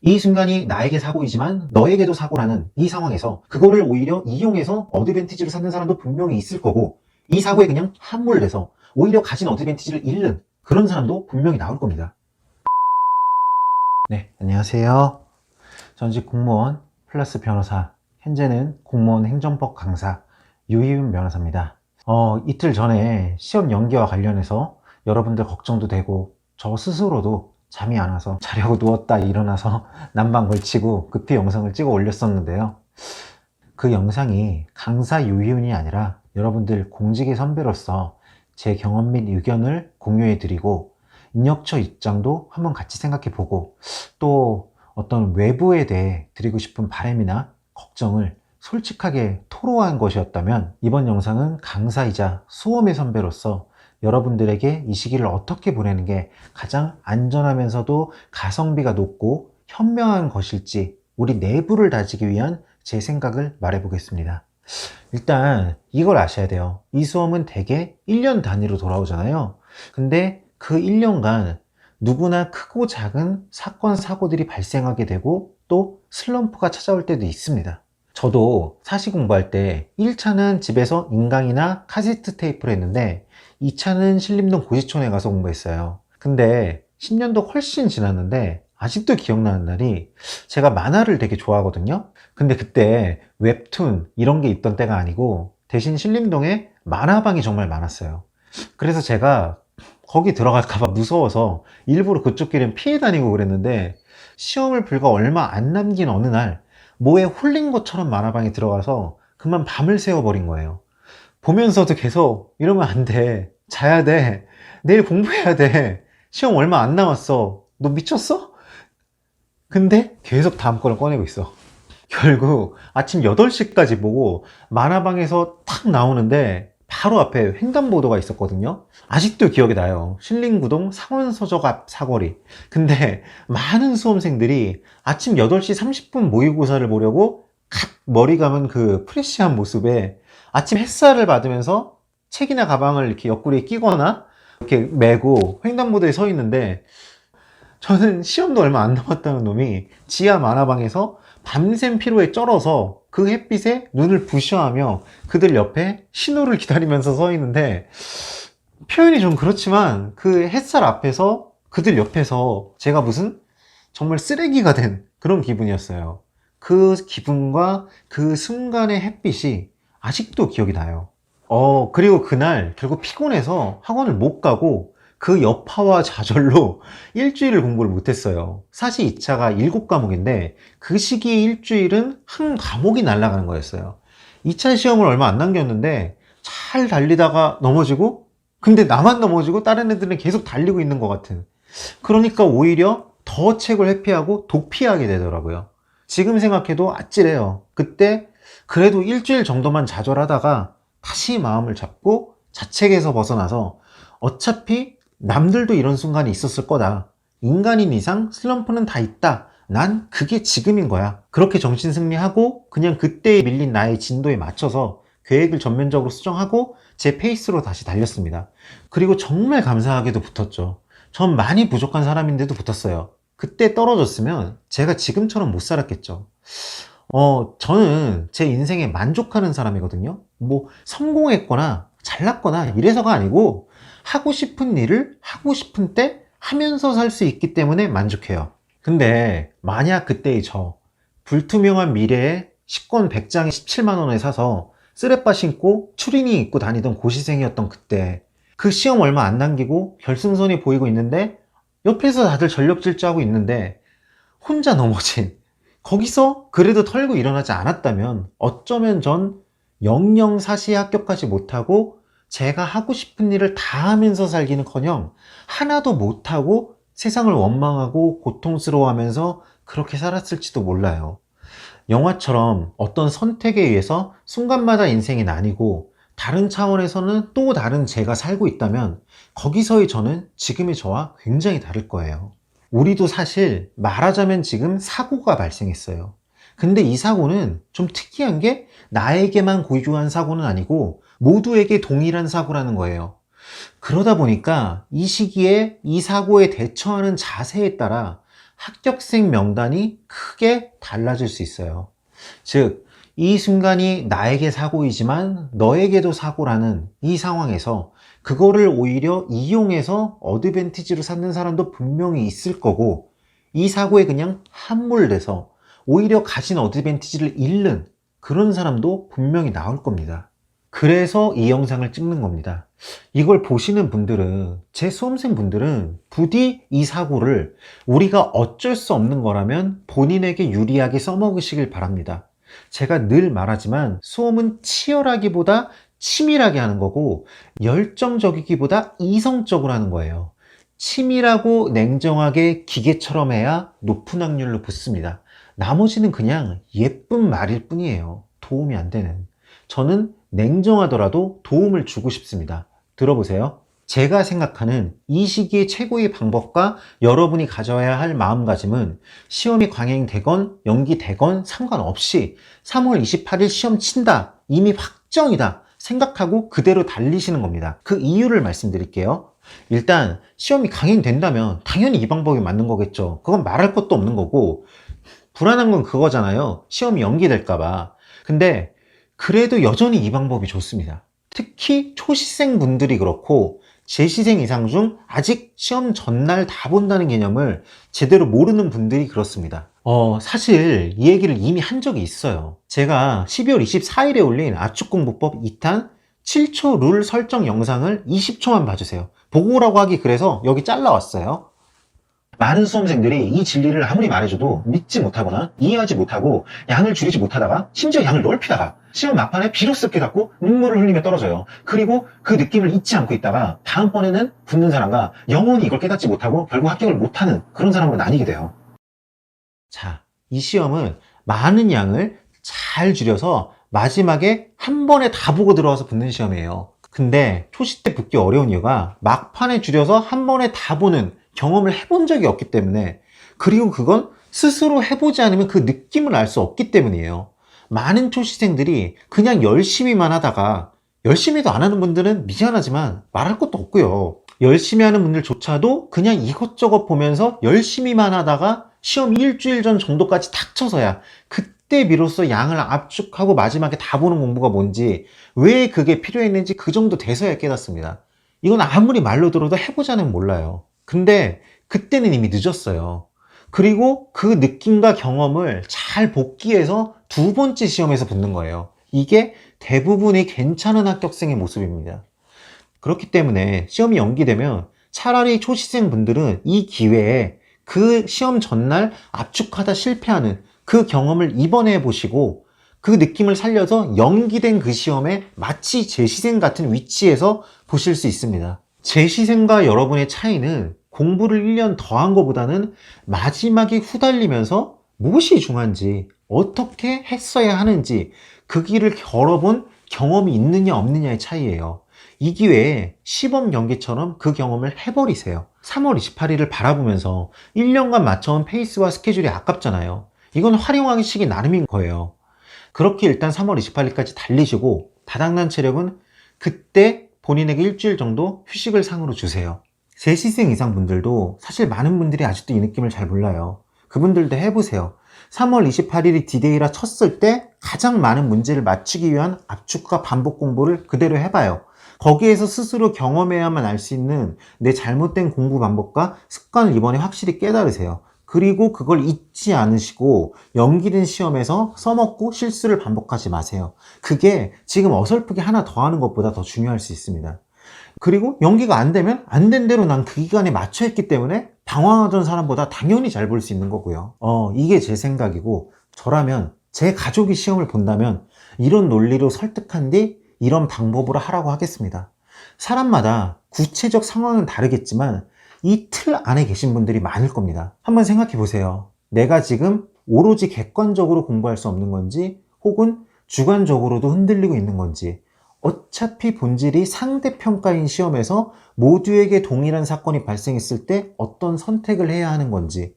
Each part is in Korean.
이 순간이 나에게 사고이지만 너에게도 사고라는 이 상황에서 그거를 오히려 이용해서 어드밴티지를 찾는 사람도 분명히 있을 거고, 이 사고에 그냥 함몰돼서 오히려 가진 어드밴티지를 잃는 그런 사람도 분명히 나올 겁니다. 네, 안녕하세요. 전직 공무원 플러스 변호사, 현재는 공무원 행정법 강사 유희윤 변호사입니다. 이틀 전에 시험 연기와 관련해서 여러분들 걱정도 되고 저 스스로도 잠이 안 와서 자려고 누웠다 일어나서 난방 걸치고 급히 영상을 찍어 올렸었는데요. 그 영상이 강사 유희윤이 아니라 여러분들 공직의 선배로서 제 경험 및 의견을 공유해 드리고, 인력처 입장도 한번 같이 생각해 보고, 또 어떤 외부에 대해 드리고 싶은 바람이나 걱정을 솔직하게 토로한 것이었다면, 이번 영상은 강사이자 수험의 선배로서 여러분들에게 이 시기를 어떻게 보내는 게 가장 안전하면서도 가성비가 높고 현명한 것일지 우리 내부를 다지기 위한 제 생각을 말해 보겠습니다. 일단 이걸 아셔야 돼요. 이 수험은 대개 1년 단위로 돌아오잖아요. 근데 그 1년간 누구나 크고 작은 사건, 사고들이 발생하게 되고 또 슬럼프가 찾아올 때도 있습니다. 저도 사시 공부할 때 1차는 집에서 인강이나 카세트 테이프를 했는데 2차는 신림동 고시촌에 가서 공부했어요. 근데 10년도 훨씬 지났는데 아직도 기억나는 날이, 제가 만화를 되게 좋아하거든요. 근데 그때 웹툰 이런 게 있던 때가 아니고 대신 신림동에 만화방이 정말 많았어요. 그래서 제가 거기 들어갈까봐 무서워서 일부러 그쪽 길은 피해 다니고 그랬는데, 시험을 불과 얼마 안 남긴 어느 날 뭐에 홀린 것처럼 만화방에 들어가서 그만 밤을 새워버린 거예요. 보면서도 계속 이러면 안 돼, 자야 돼, 내일 공부해야 돼, 시험 얼마 안 남았어, 너 미쳤어? 근데 계속 다음 거를 꺼내고 있어. 결국 아침 8시까지 보고 만화방에서 탁 나오는데 바로 앞에 횡단보도가 있었거든요. 아직도 기억이 나요. 신림구동 상원서적 앞 사거리. 근데 많은 수험생들이 아침 8시 30분 모의고사를 보려고 갓 머리 감은 그 프레시한 모습에 아침 햇살을 받으면서 책이나 가방을 이렇게 옆구리에 끼거나 이렇게 메고 횡단보도에 서 있는데, 저는 시험도 얼마 안 남았다는 놈이 지하 만화방에서 밤샘 피로에 쩔어서 그 햇빛에 눈을 부셔하며 그들 옆에 신호를 기다리면서 서 있는데, 표현이 좀 그렇지만 그 햇살 앞에서 그들 옆에서 제가 무슨 정말 쓰레기가 된 그런 기분이었어요. 그 기분과 그 순간의 햇빛이 아직도 기억이 나요. 그리고 그날 결국 피곤해서 학원을 못 가고 그 여파와 좌절로 일주일을 공부를 못했어요. 사실 2차가 7과목인데 그 시기에 일주일은 한 과목이 날아가는 거였어요. 2차 시험을 얼마 안 남겼는데 잘 달리다가 넘어지고, 근데 나만 넘어지고 다른 애들은 계속 달리고 있는 것 같은, 그러니까 오히려 더 책을 회피하고 도피하게 되더라고요. 지금 생각해도 아찔해요. 그때 그래도 일주일 정도만 좌절하다가 다시 마음을 잡고 자책에서 벗어나서 어차피 남들도 이런 순간이 있었을 거다, 인간인 이상 슬럼프는 다 있다, 난 그게 지금인 거야, 그렇게 정신승리하고 그냥 그때에 밀린 나의 진도에 맞춰서 계획을 전면적으로 수정하고 제 페이스로 다시 달렸습니다. 그리고 정말 감사하게도 붙었죠. 전 많이 부족한 사람인데도 붙었어요. 그때 떨어졌으면 제가 지금처럼 못 살았겠죠. 저는 제 인생에 만족하는 사람이거든요. 뭐 성공했거나 잘났거나 이래서가 아니고, 하고 싶은 일을 하고 싶은 때 하면서 살 수 있기 때문에 만족해요. 근데 만약 그때의 저, 불투명한 미래에 식권 100장에 17만 원에 사서 쓰레빠 신고 추리닝 입고 다니던 고시생이었던 그때, 그 시험 얼마 안 남기고 결승선이 보이고 있는데 옆에서 다들 전력 질주하고 있는데 혼자 넘어진, 거기서 그래도 털고 일어나지 않았다면 어쩌면 전 영영사시에 합격하지 못하고 제가 하고 싶은 일을 다 하면서 살기는커녕 하나도 못하고 세상을 원망하고 고통스러워하면서 그렇게 살았을지도 몰라요. 영화처럼 어떤 선택에 의해서 순간마다 인생이 나뉘고 다른 차원에서는 또 다른 제가 살고 있다면 거기서의 저는 지금의 저와 굉장히 다를 거예요. 우리도 사실 말하자면 지금 사고가 발생했어요. 근데 이 사고는 좀 특이한 게 나에게만 고유한 사고는 아니고 모두에게 동일한 사고라는 거예요. 그러다 보니까 이 시기에 이 사고에 대처하는 자세에 따라 합격생 명단이 크게 달라질 수 있어요. 즉, 이 순간이 나에게 사고이지만 너에게도 사고라는 이 상황에서 그거를 오히려 이용해서 어드밴티지로 삼는 사람도 분명히 있을 거고, 이 사고에 그냥 함몰돼서 오히려 가진 어드밴티지를 잃는 그런 사람도 분명히 나올 겁니다. 그래서 이 영상을 찍는 겁니다. 이걸 보시는 분들은, 제 수험생 분들은 부디 이 사고를 우리가 어쩔 수 없는 거라면 본인에게 유리하게 써먹으시길 바랍니다. 제가 늘 말하지만 수험은 치열하기보다 치밀하게 하는 거고, 열정적이기보다 이성적으로 하는 거예요. 치밀하고 냉정하게 기계처럼 해야 높은 확률로 붙습니다. 나머지는 그냥 예쁜 말일 뿐이에요. 도움이 안 되는. 저는 냉정하더라도 도움을 주고 싶습니다. 들어보세요. 제가 생각하는 이 시기의 최고의 방법과 여러분이 가져야 할 마음가짐은, 시험이 강행되건 연기되건 상관없이 3월 28일 시험 친다, 이미 확정이다 생각하고 그대로 달리시는 겁니다. 그 이유를 말씀드릴게요. 일단 시험이 강행된다면 당연히 이 방법이 맞는 거겠죠. 그건 말할 것도 없는 거고, 불안한 건 그거잖아요. 시험이 연기될까봐. 근데 그래도 여전히 이 방법이 좋습니다. 특히 초시생 분들이 그렇고, 재시생 이상 중 아직 시험 전날 다 본다는 개념을 제대로 모르는 분들이 그렇습니다. 사실 이 얘기를 이미 한 적이 있어요. 제가 12월 24일에 올린 압축공부법 2탄 7초 룰 설정 영상을 20초만 봐주세요. 보고 오라고 하기 그래서 여기 잘라왔어요. 많은 수험생들이 이 진리를 아무리 말해줘도 믿지 못하거나 이해하지 못하고 양을 줄이지 못하다가 심지어 양을 넓히다가 시험 막판에 비로소 깨닫고 눈물을 흘리며 떨어져요. 그리고 그 느낌을 잊지 않고 있다가 다음번에는 붙는 사람과 영원히 이걸 깨닫지 못하고 결국 합격을 못하는 그런 사람으로 나뉘게 돼요. 자, 이 시험은 많은 양을 잘 줄여서 마지막에 한 번에 다 보고 들어와서 붙는 시험이에요. 근데 초시 때 붙기 어려운 이유가 막판에 줄여서 한 번에 다 보는 경험을 해본 적이 없기 때문에, 그리고 그건 스스로 해보지 않으면 그 느낌을 알 수 없기 때문이에요. 많은 초시생들이 그냥 열심히만 하다가, 열심히도 안 하는 분들은 미안하지만 말할 것도 없고요. 열심히 하는 분들조차도 그냥 이것저것 보면서 열심히만 하다가 시험 일주일 전 정도까지 닥쳐서야 그때 비로소 양을 압축하고 마지막에 다 보는 공부가 뭔지, 왜 그게 필요했는지 그 정도 돼서야 깨닫습니다. 이건 아무리 말로 들어도 해보자는 몰라요. 근데 그때는 이미 늦었어요. 그리고 그 느낌과 경험을 잘 복기해서 두 번째 시험에서 붙는 거예요. 이게 대부분의 괜찮은 합격생의 모습입니다. 그렇기 때문에 시험이 연기되면 차라리 초시생 분들은 이 기회에 그 시험 전날 압축하다 실패하는 그 경험을 이번에 해보시고, 그 느낌을 살려서 연기된 그 시험에 마치 재시생 같은 위치에서 보실 수 있습니다. 재시생과 여러분의 차이는 공부를 1년 더 한 것보다는 마지막에 후달리면서 무엇이 중요한지, 어떻게 했어야 하는지 그 길을 걸어본 경험이 있느냐 없느냐의 차이예요. 이 기회에 시범 연기처럼 그 경험을 해버리세요. 3월 28일을 바라보면서 1년간 맞춰온 페이스와 스케줄이 아깝잖아요. 이건 활용하기 나름인 거예요. 그렇게 일단 3월 28일까지 달리시고, 다닥난 체력은 그때 본인에게 일주일 정도 휴식을 상으로 주세요. 재시생 이상 분들도 사실 많은 분들이 아직도 이 느낌을 잘 몰라요. 그분들도 해보세요. 3월 28일이 디데이라 쳤을 때 가장 많은 문제를 맞추기 위한 압축과 반복 공부를 그대로 해봐요. 거기에서 스스로 경험해야만 알 수 있는 내 잘못된 공부 방법과 습관을 이번에 확실히 깨달으세요. 그리고 그걸 잊지 않으시고 연기된 시험에서 써먹고 실수를 반복하지 마세요. 그게 지금 어설프게 하나 더 하는 것보다 더 중요할 수 있습니다. 그리고 연기가 안 되면 안 된 대로 난 그 기간에 맞춰 했기 때문에 방황하던 사람보다 당연히 잘 볼 수 있는 거고요. 이게 제 생각이고, 저라면 제 가족이 시험을 본다면 이런 논리로 설득한 뒤 이런 방법으로 하라고 하겠습니다. 사람마다 구체적 상황은 다르겠지만 이 틀 안에 계신 분들이 많을 겁니다. 한번 생각해 보세요. 내가 지금 오로지 객관적으로 공부할 수 없는 건지, 혹은 주관적으로도 흔들리고 있는 건지, 어차피 본질이 상대평가인 시험에서 모두에게 동일한 사건이 발생했을 때 어떤 선택을 해야 하는 건지,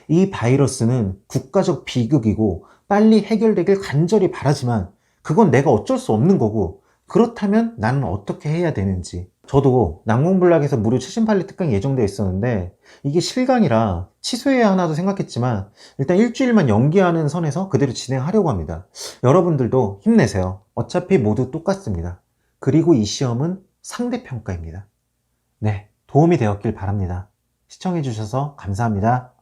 이 바이러스는 국가적 비극이고 빨리 해결되길 간절히 바라지만 그건 내가 어쩔 수 없는 거고, 그렇다면 나는 어떻게 해야 되는지, 저도 난공불락에서 무료 최신 판례 특강이 예정되어 있었는데 이게 실강이라 취소해야 하나도 생각했지만 일단 일주일만 연기하는 선에서 그대로 진행하려고 합니다. 여러분들도 힘내세요. 어차피 모두 똑같습니다. 그리고 이 시험은 상대평가입니다. 네, 도움이 되었길 바랍니다. 시청해주셔서 감사합니다.